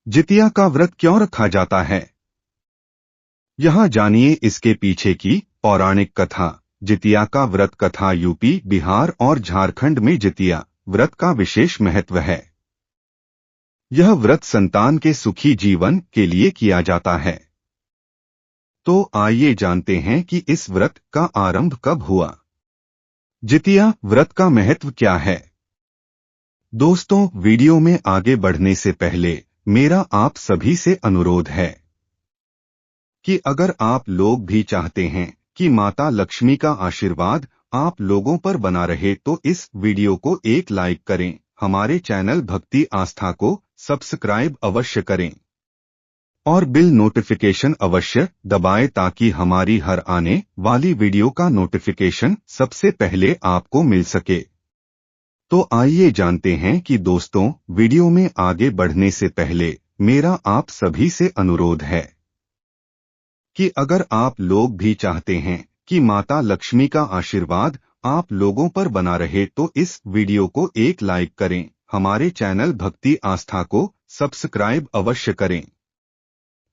जितिया का व्रत क्यों रखा जाता है? यहाँ जानिए इसके पीछे की पौराणिक कथा। जितिया का व्रत कथा यूपी, बिहार और झारखंड में जितिया व्रत का विशेष महत्व है। यह व्रत संतान के सुखी जीवन के लिए किया जाता है। तो आइए जानते हैं कि इस व्रत का आरंभ कब हुआ। जितिया व्रत का महत्व क्या है? दोस्तों, वीडियो में आगे बढ़ने से पहले मेरा आप सभी से अनुरोध है कि अगर आप लोग भी चाहते हैं कि माता लक्ष्मी का आशीर्वाद आप लोगों पर बना रहे तो इस वीडियो को एक लाइक करें, हमारे चैनल भक्ति आस्था को सब्सक्राइब अवश्य करें और बिल नोटिफिकेशन अवश्य दबाएं ताकि हमारी हर आने वाली वीडियो का नोटिफिकेशन सबसे पहले आपको मिल सके। तो आइए जानते हैं कि दोस्तों, वीडियो में आगे बढ़ने से पहले मेरा आप सभी से अनुरोध है कि अगर आप लोग भी चाहते हैं कि माता लक्ष्मी का आशीर्वाद आप लोगों पर बना रहे तो इस वीडियो को एक लाइक करें, हमारे चैनल भक्ति आस्था को सब्सक्राइब अवश्य करें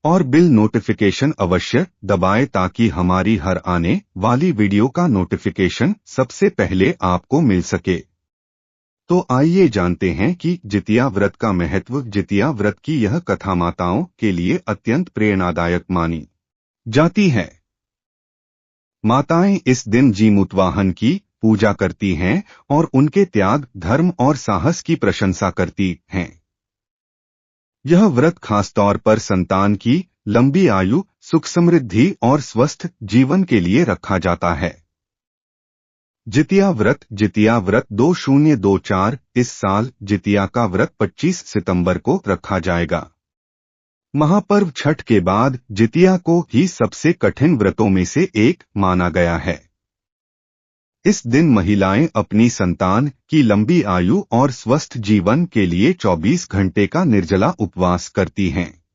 और बिल नोटिफिकेशन अवश्य दबाएं ताकि हमारी हर आने वाली वीडियो का नोटिफिकेशन सबसे पहले आपको मिल सके। तो आइए जानते हैं कि जितिया व्रत का महत्व। जितिया व्रत की यह कथा माताओं के लिए अत्यंत प्रेरणादायक मानी जाती है। माताएं इस दिन जीमूतवाहन की पूजा करती हैं और उनके त्याग, धर्म और साहस की प्रशंसा करती हैं। यह व्रत खासतौर पर संतान की लंबी आयु, सुख समृद्धि और स्वस्थ जीवन के लिए रखा जाता है। जितिया व्रत 2024 इस साल जितिया का व्रत 25 सितंबर को रखा जाएगा। महापर्व छठ के बाद जितिया को ही सबसे कठिन व्रतों में से एक माना गया है। इस दिन महिलाएं अपनी संतान की लंबी आयु और स्वस्थ जीवन के लिए 24 घंटे का निर्जला उपवास करती हैं।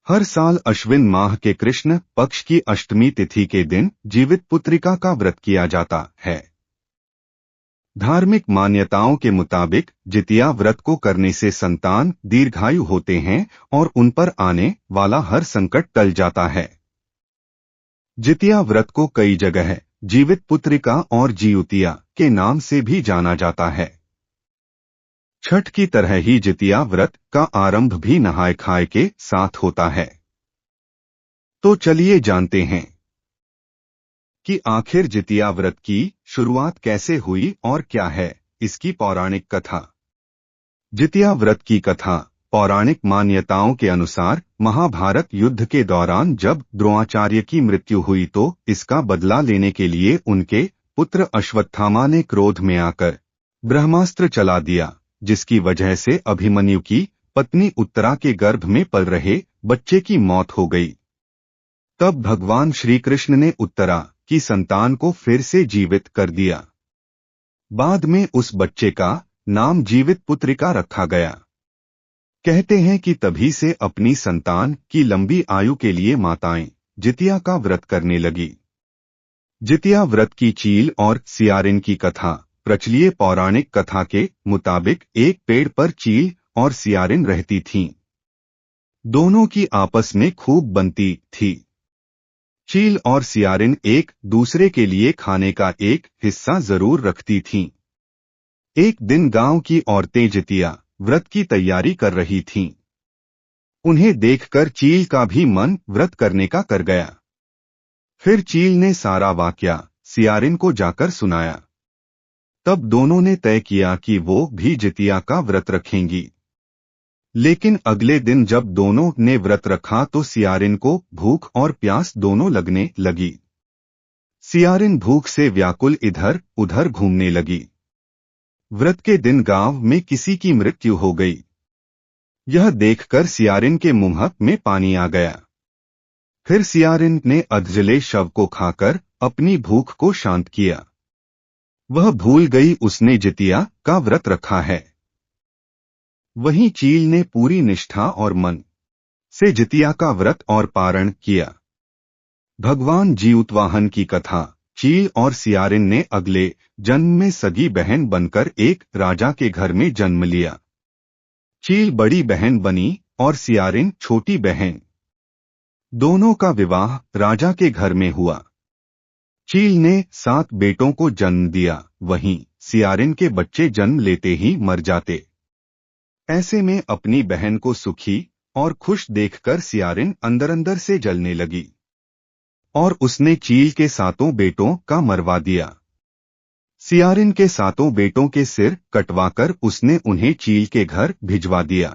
हर साल अश्विन माह के कृष्ण पक्ष की अष्टमी तिथि के दिन जीवित पुत्रिका का व्रत किया जाता है। धार्मिक मान्यताओं के मुताबिक जितिया व्रत को करने से संतान दीर्घायु होते हैं और उन पर आने वाला हर संकट टल जाता है। जितिया व्रत को कई जगह जीवित पुत्रिका और जिउतिया के नाम से भी जाना जाता है। छठ की तरह ही जितिया व्रत का आरंभ भी नहाय खाए के साथ होता है। तो चलिए जानते हैं कि आखिर जितिया व्रत की शुरुआत कैसे हुई और क्या है इसकी पौराणिक कथा। जितिया व्रत की कथा पौराणिक मान्यताओं के अनुसार महाभारत युद्ध के दौरान जब द्रोणाचार्य की मृत्यु हुई तो इसका बदला लेने के लिए उनके पुत्र अश्वत्थामा ने क्रोध में आकर ब्रह्मास्त्र चला दिया, जिसकी वजह से अभिमन्यु की पत्नी उत्तरा के गर्भ में पल रहे बच्चे की मौत हो गई। तब भगवान श्री कृष्ण ने उत्तरा की संतान को फिर से जीवित कर दिया। बाद में उस बच्चे का नाम जीवित पुत्रिका रखा गया। कहते हैं कि तभी से अपनी संतान की लंबी आयु के लिए माताएं जितिया का व्रत करने लगी। जितिया व्रत की चील और सियारिन की कथा। प्रचलित पौराणिक कथा के मुताबिक एक पेड़ पर चील और सियारिन रहती थीं। दोनों की आपस में खूब बनती थी। चील और सियारिन एक दूसरे के लिए खाने का एक हिस्सा जरूर रखती थीं। एक दिन गांव की औरतें जितिया व्रत की तैयारी कर रही थीं। उन्हें देखकर चील का भी मन व्रत करने का कर गया। फिर चील ने सारा वाकया सियारिन को जाकर सुनाया। तब दोनों ने तय किया कि वो भी जितिया का व्रत रखेंगी। लेकिन अगले दिन जब दोनों ने व्रत रखा तो सियारिन को भूख और प्यास दोनों लगने लगी। सियारिन भूख से व्याकुल इधर उधर घूमने लगी। व्रत के दिन गांव में किसी की मृत्यु हो गई। यह देखकर सियारिन के मुंह में पानी आ गया। फिर सियारिन ने अधजले शव को खाकर अपनी भूख को शांत किया। वह भूल गई उसने जितिया का व्रत रखा है। वहीं चील ने पूरी निष्ठा और मन से जितिया का व्रत और पारण किया। भगवान जीउतवाहन की कथा। चील और सियारिन ने अगले जन्म में सगी बहन बनकर एक राजा के घर में जन्म लिया। चील बड़ी बहन बनी और सियारिन छोटी बहन। दोनों का विवाह राजा के घर में हुआ। चील ने 7 बेटों को जन्म दिया, वहीं सियारिन के बच्चे जन्म लेते ही मर जाते। ऐसे में अपनी बहन को सुखी और खुश देखकर सियारिन अंदर अंदर से जलने लगी और उसने चील के 7 बेटों का मरवा दिया। सियारिन के 7 बेटों के सिर कटवाकर उसने उन्हें चील के घर भिजवा दिया।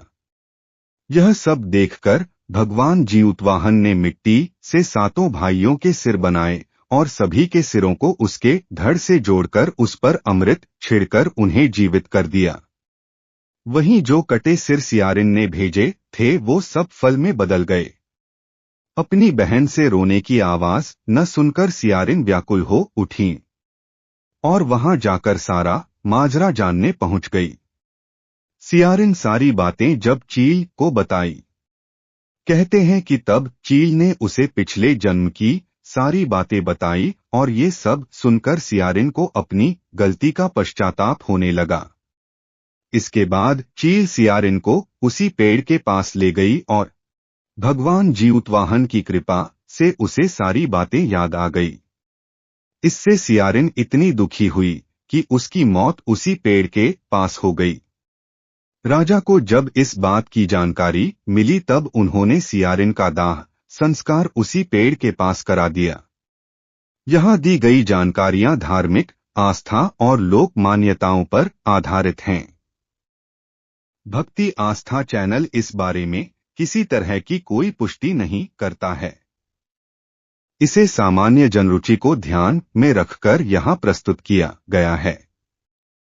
यह सब देखकर भगवान जीउतवाहन ने मिट्टी से 7 भाइयों के सिर बनाए और सभी के सिरों को उसके धड़ से जोड़कर उस पर अमृत छिड़कर उन्हें जीवित कर दिया। वहीं जो कटे सिर सियारिन ने भेजे थे वो सब फल में बदल गए। अपनी बहन से रोने की आवाज न सुनकर सियारिन व्याकुल हो उठी और वहां जाकर सारा माजरा जानने पहुंच गई। सियारिन सारी बातें जब चील को बताई, कहते हैं कि तब चील ने उसे पिछले जन्म की सारी बातें बताई और ये सब सुनकर सियारिन को अपनी गलती का पश्चाताप होने लगा। इसके बाद चील सियारिन को उसी पेड़ के पास ले गई और भगवान जीउतवाहन की कृपा से उसे सारी बातें याद आ गई। इससे सियारिन इतनी दुखी हुई कि उसकी मौत उसी पेड़ के पास हो गई। राजा को जब इस बात की जानकारी मिली तब उन्होंने सियारिन का दाह संस्कार उसी पेड़ के पास करा दिया। यहाँ दी गई जानकारियां धार्मिक आस्था और लोक मान्यताओं पर आधारित हैं। भक्ति आस्था चैनल इस बारे में किसी तरह की कोई पुष्टि नहीं करता है। इसे सामान्य जनरुचि को ध्यान में रखकर यहाँ प्रस्तुत किया गया है।